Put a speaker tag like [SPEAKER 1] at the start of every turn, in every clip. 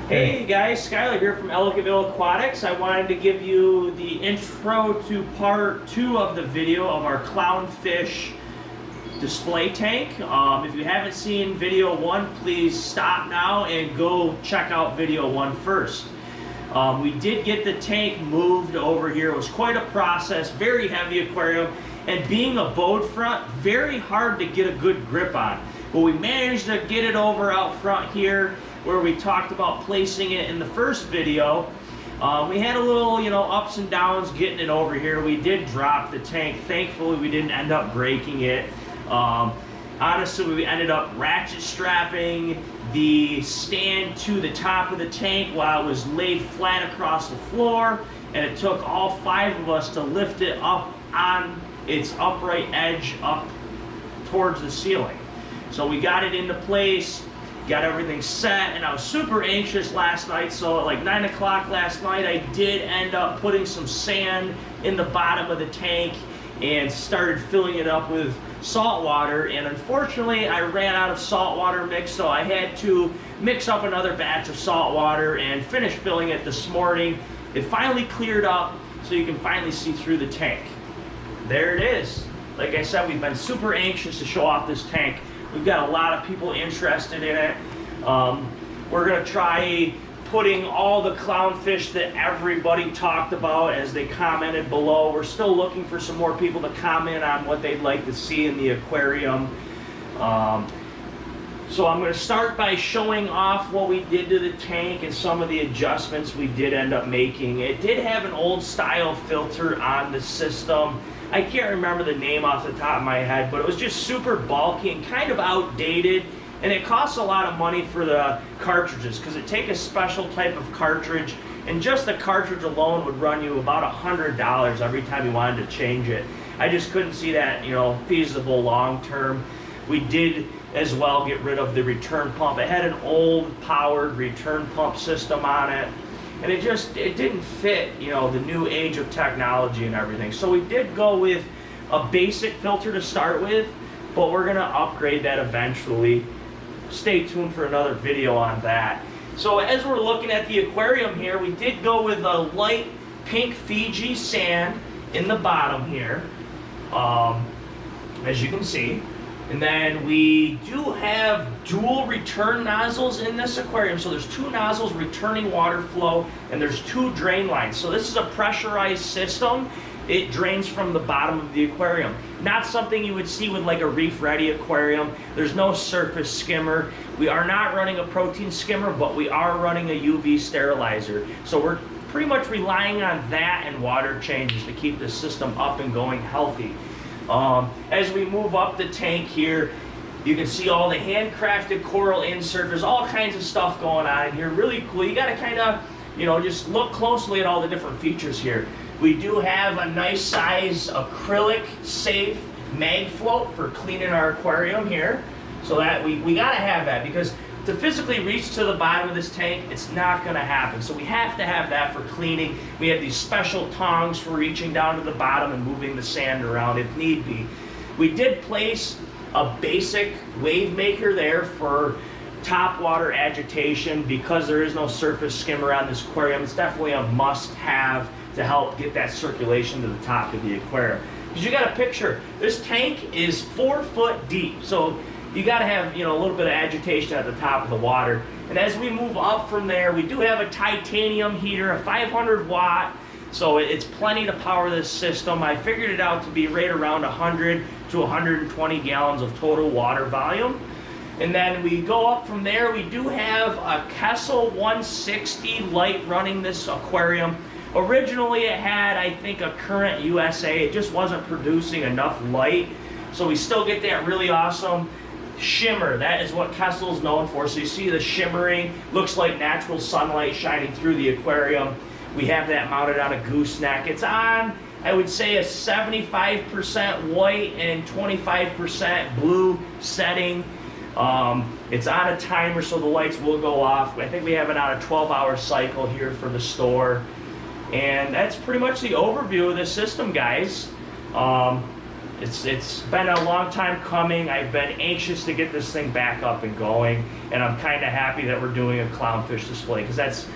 [SPEAKER 1] Hey guys, Skylar here from Ellicottville Aquatics. I wanted to give you the intro to part 2 of the video of our Clownfish Display Tank. If you haven't seen video 1, please stop now and go check out video 1 first. We did get the tank moved over here. It was quite a process, very heavy aquarium, and being a boat front, very hard to get a good grip on. But we managed to get it over out front here, where we talked about placing it in the first video. We had a little, ups and downs getting it over here. We did drop the tank. Thankfully, we didn't end up breaking it. Honestly, we ended up ratchet strapping the stand to the top of the tank while it was laid flat across the floor, and it took all 5 of us to lift it up on its upright edge up towards the ceiling. So we got it into place, got everything set, and I was super anxious last night. So at like 9 o'clock last night, I did end up putting some sand in the bottom of the tank and started filling it up with salt water. And unfortunately, I ran out of salt water mix, so I had to mix up another batch of salt water and finish filling it this morning. It finally cleared up, so you can finally see through the tank. There it is. Like I said, we've been super anxious to show off this tank. We've got a lot of people interested in it. We're going to try putting all the clownfish that everybody talked about as they commented below. We're still looking for some more people to comment on what they'd like to see in the aquarium. So I'm going to start by showing off what we did to the tank and some of the adjustments we did end up making. It did have an old style filter on the system. I can't remember the name off the top of my head, but it was just super bulky and kind of outdated, and it costs a lot of money for the cartridges because it takes a special type of cartridge, and just the cartridge alone would run you about $100 every time you wanted to change it. I just couldn't see that, feasible long term. We did as well get rid of the return pump. It had an old powered return pump system on it, and it didn't fit, the new age of technology and everything. So we did go with a basic filter to start with, but we're gonna upgrade that eventually. Stay tuned for another video on that. So as we're looking at the aquarium here, we did go with a light pink Fiji sand in the bottom here, as you can see. And then we do have dual return nozzles in this aquarium. So there's 2 nozzles returning water flow, and there's 2 drain lines. So this is a pressurized system. It drains from the bottom of the aquarium. Not something you would see with like a reef-ready aquarium. There's no surface skimmer. We are not running a protein skimmer, but we are running a UV sterilizer. So we're pretty much relying on that and water changes to keep the system up and going healthy. As we move up the tank here, you can see all the handcrafted coral insert. There's all kinds of stuff going on in here. Really cool. You got to kind of, just look closely at all the different features here. We do have a nice size acrylic safe mag float for cleaning our aquarium here. So that we got to have that, because to physically reach to the bottom of this tank, it's not going to happen. So we have to have that for cleaning. We have these special tongs for reaching down to the bottom and moving the sand around if need be. We did place a basic wave maker there for top water agitation. Because there is no surface skimmer on this aquarium, it's definitely a must-have to help get that circulation to the top of the aquarium. Because you got to picture, this tank is 4 foot deep. So you got to have, a little bit of agitation at the top of the water. And as we move up from there, we do have a titanium heater, a 500 watt. So it's plenty to power this system. I figured it out to be right around 100 to 120 gallons of total water volume. And then we go up from there. We do have a Kessel 160 light running this aquarium. Originally it had, I think, a Current USA. It just wasn't producing enough light. So we still get that really awesome shimmer. That is what Kessel is known for. So you see the shimmering, looks like natural sunlight shining through the aquarium. We have that mounted on a gooseneck. It's on, I would say, a 75% white and 25% blue setting. It's on a timer, so the lights will go off. I think we have it on a 12-hour cycle here for the store. And that's pretty much the overview of this system, guys. It's been a long time coming. I've been anxious to get this thing back up and going, and I'm kind of happy that we're doing a clownfish display, because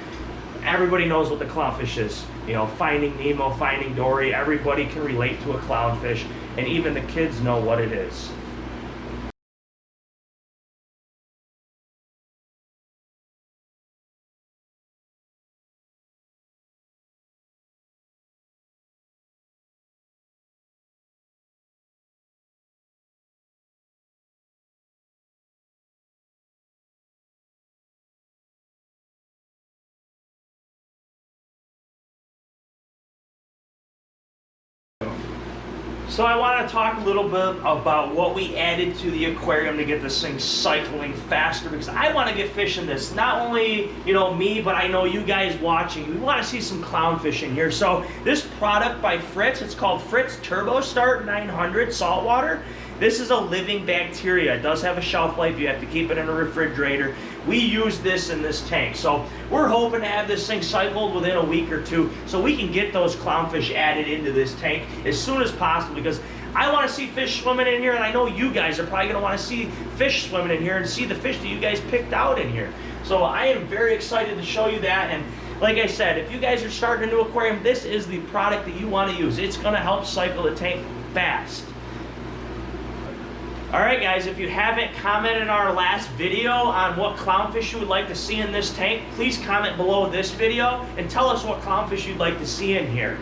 [SPEAKER 1] everybody knows what the clownfish is. You know, Finding Nemo, Finding Dory, everybody can relate to a clownfish, and even the kids know what it is. So I want to talk a little bit about what we added to the aquarium to get this thing cycling faster, because I want to get fish in this. Not only, you know, me, but I know you guys watching. We want to see some clownfish in here. So this product by Fritz, it's called Fritz Turbo Start 900 saltwater. This is a living bacteria. It does have a shelf life. You have to keep it in a refrigerator. We use this in this tank. So we're hoping to have this thing cycled within a week or two so we can get those clownfish added into this tank as soon as possible, because I want to see fish swimming in here, and I know you guys are probably going to want to see fish swimming in here and see the fish that you guys picked out in here. So I am very excited to show you that. And like I said, if you guys are starting a new aquarium, this is the product that you want to use. It's going to help cycle the tank fast. Alright guys, if you haven't commented in our last video on what clownfish you would like to see in this tank, please comment below this video and tell us what clownfish you'd like to see in here.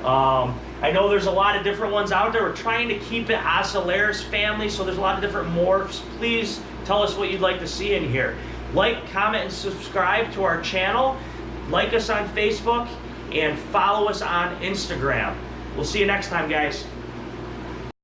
[SPEAKER 1] I know there's a lot of different ones out there. We're trying to keep it Ocellaris family, so there's a lot of different morphs. Please tell us what you'd like to see in here. Like, comment, and subscribe to our channel. Like us on Facebook and follow us on Instagram. We'll see you next time, guys.